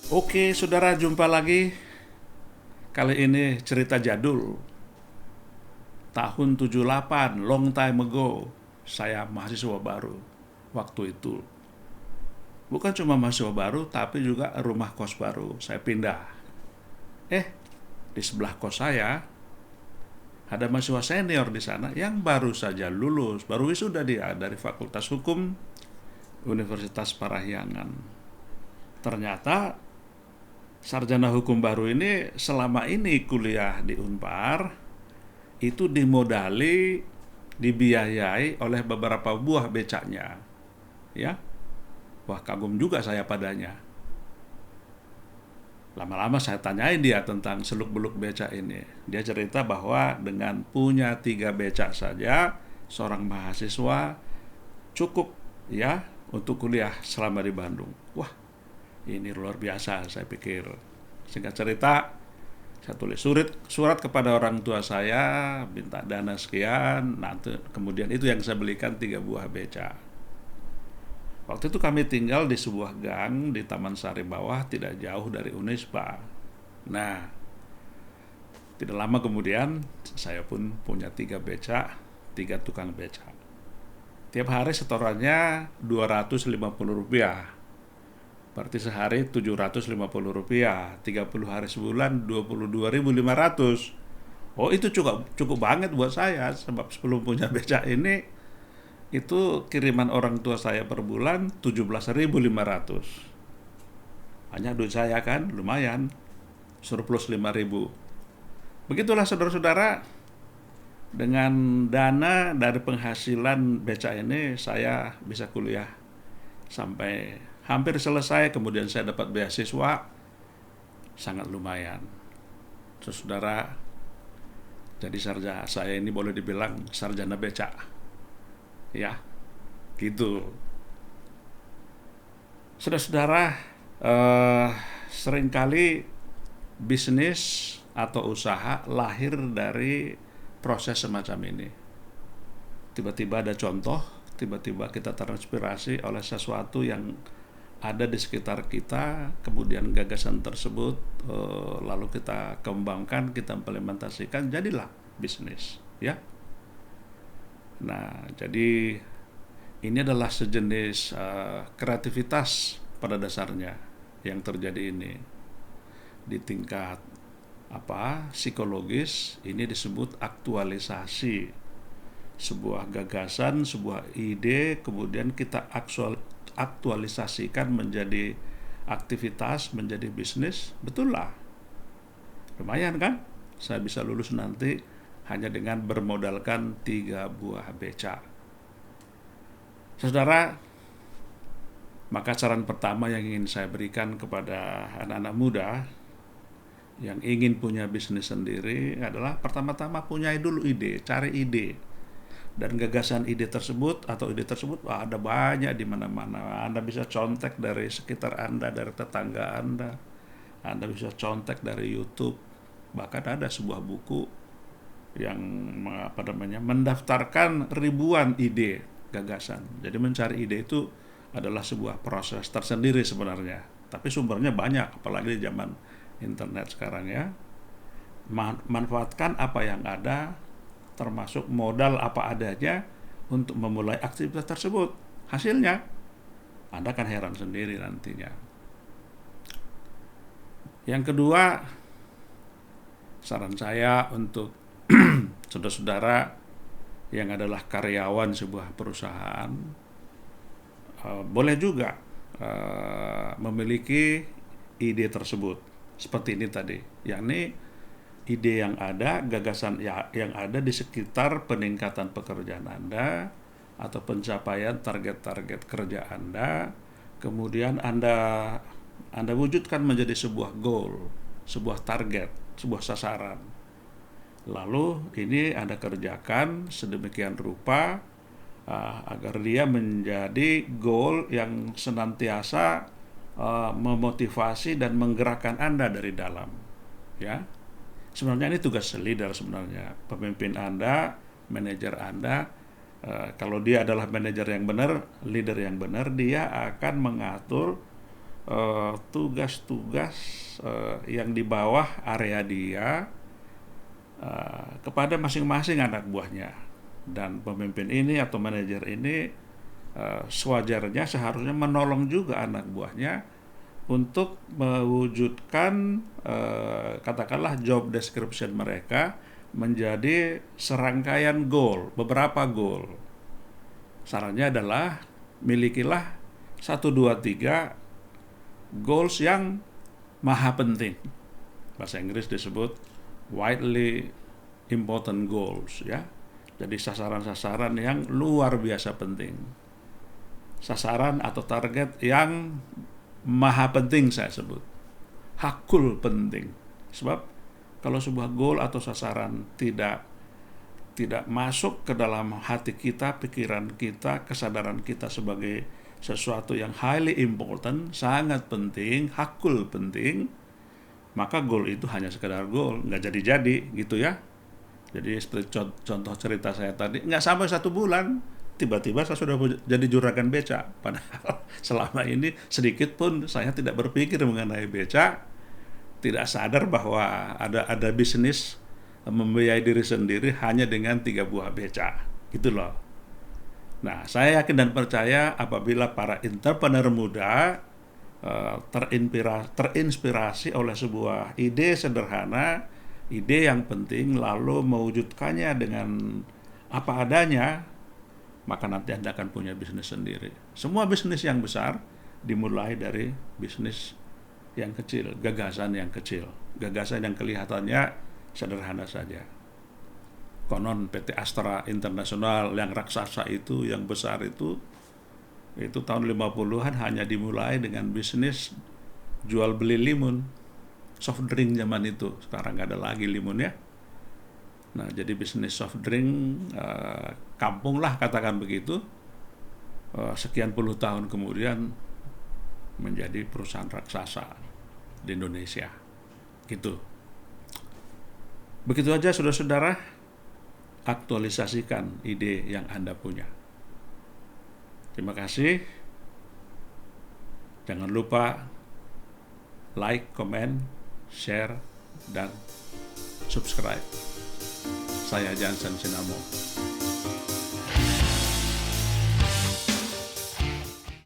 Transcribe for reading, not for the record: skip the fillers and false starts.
Oke, saudara, jumpa lagi. Kali ini cerita jadul. Tahun 78, long time ago. Saya mahasiswa baru waktu itu. Bukan cuma mahasiswa baru, tapi juga rumah kos baru. Saya pindah. Eh, di sebelah kos saya ada mahasiswa senior di sana yang baru saja lulus, baru wisuda dia dari Fakultas Hukum Universitas Parahyangan. Ternyata sarjana hukum baru ini selama ini kuliah di Unpar itu dimodali, dibiayai oleh beberapa buah becaknya. Ya, wah, kagum juga saya padanya. Lama-lama saya tanyain dia tentang seluk-beluk becak ini. Dia cerita bahwa dengan punya 3 becak saja, seorang mahasiswa cukup ya untuk kuliah selama di Bandung. Wah, ini luar biasa, saya pikir. Singkat cerita, saya tulis surat kepada orang tua saya, minta dana sekian. Nah, kemudian itu yang saya belikan 3 buah beca. Waktu itu kami tinggal di sebuah gang di Taman Sari Bawah, tidak jauh dari Unisba. Nah, tidak lama kemudian saya pun punya 3 beca, 3 tukang beca. Tiap hari setorannya Rp250. Berarti sehari Rp750, 30 hari sebulan 22.500. Oh, itu cukup cukup banget buat saya, sebab sebelum punya beca ini itu kiriman orang tua saya per bulan 17.500. Banyak duit saya kan, lumayan. Surplus 5.000. Begitulah saudara-saudara, dengan dana dari penghasilan beca ini saya bisa kuliah sampai hampir selesai, kemudian saya dapat beasiswa, sangat lumayan. Saudara, jadi sarjana saya ini boleh dibilang sarjana beca. Ya, gitu. Saudara-saudara, eh, seringkali bisnis atau usaha lahir dari proses semacam ini. Tiba-tiba ada contoh, tiba-tiba kita terinspirasi oleh sesuatu yang ada di sekitar kita, kemudian gagasan tersebut lalu kita kembangkan, kita implementasikan, jadilah bisnis, ya. Nah, jadi ini adalah sejenis kreativitas pada dasarnya yang terjadi ini di tingkat psikologis. Ini disebut aktualisasi sebuah gagasan, sebuah ide, kemudian kita aktualisasikan menjadi aktivitas, menjadi bisnis. Betul lah, lumayan kan? Saya bisa lulus nanti hanya dengan bermodalkan 3 buah beca. Saudara, maka saran pertama yang ingin saya berikan kepada anak-anak muda yang ingin punya bisnis sendiri adalah pertama-tama punya dulu ide, cari ide. Dan gagasan ide tersebut atau ide tersebut ada banyak di mana-mana. Anda bisa contek dari sekitar Anda, dari tetangga Anda. Anda bisa contek dari YouTube. Bahkan ada sebuah buku yang mendaftarkan ribuan ide gagasan. Jadi mencari ide itu adalah sebuah proses tersendiri sebenarnya. Tapi sumbernya banyak, apalagi di zaman internet sekarang ya. Manfaatkan apa yang ada, termasuk modal apa adanya untuk memulai aktivitas tersebut. Hasilnya Anda akan heran sendiri nantinya. Yang kedua, saran saya untuk saudara-saudara yang adalah karyawan sebuah perusahaan, boleh juga memiliki ide tersebut seperti ini tadi, yakni ide yang ada, gagasan yang ada di sekitar peningkatan pekerjaan Anda atau pencapaian target-target kerja Anda, kemudian Anda wujudkan menjadi sebuah goal, sebuah target, sebuah sasaran. Lalu ini Anda kerjakan sedemikian rupa agar dia menjadi goal yang senantiasa memotivasi dan menggerakkan Anda dari dalam. Ya, sebenarnya ini tugas leader sebenarnya, pemimpin Anda, manajer Anda. Kalau dia adalah manajer yang benar, leader yang benar, dia akan mengatur tugas-tugas yang di bawah area dia kepada masing-masing anak buahnya. Dan pemimpin ini atau manajer ini sewajarnya seharusnya menolong juga anak buahnya untuk mewujudkan katakanlah job description mereka menjadi serangkaian goal, beberapa goal. Sarannya adalah milikilah 1, 2, 3 goals yang maha penting. Bahasa Inggris disebut widely important goals, ya. Jadi sasaran-sasaran yang luar biasa penting. Sasaran atau target yang maha penting saya sebut. Hakul penting. Sebab kalau sebuah goal atau sasaran tidak masuk ke dalam hati kita, pikiran kita, kesadaran kita sebagai sesuatu yang highly important, sangat penting, hakul penting, maka goal itu hanya sekedar goal, nggak jadi-jadi gitu ya. Jadi seperti contoh cerita saya tadi, nggak sampai 1 bulan, tiba-tiba saya sudah jadi juragan beca. Padahal selama ini sedikit pun saya tidak berpikir mengenai beca, tidak sadar bahwa ada bisnis membiayai diri sendiri hanya dengan 3 buah beca, gitu loh. Nah, saya yakin dan percaya apabila para entrepreneur muda terinspirasi oleh sebuah ide sederhana, ide yang penting, lalu mewujudkannya dengan apa adanya, maka nanti Anda akan punya bisnis sendiri. Semua bisnis yang besar dimulai dari bisnis yang kecil, gagasan yang kecil, gagasan yang kelihatannya sederhana saja. Konon PT Astra Internasional yang raksasa itu, yang besar itu tahun 50-an hanya dimulai dengan bisnis jual beli limun, soft drink zaman itu. Sekarang nggak ada lagi limun ya. Nah, jadi bisnis soft drink kampung lah katakan begitu. Sekian puluh tahun kemudian menjadi perusahaan raksasa di Indonesia. Gitu. Begitu aja saudara-saudara, aktualisasikan ide yang Anda punya. Terima kasih. Jangan lupa like, comment, share, dan subscribe. Saya Jansen Sinamo.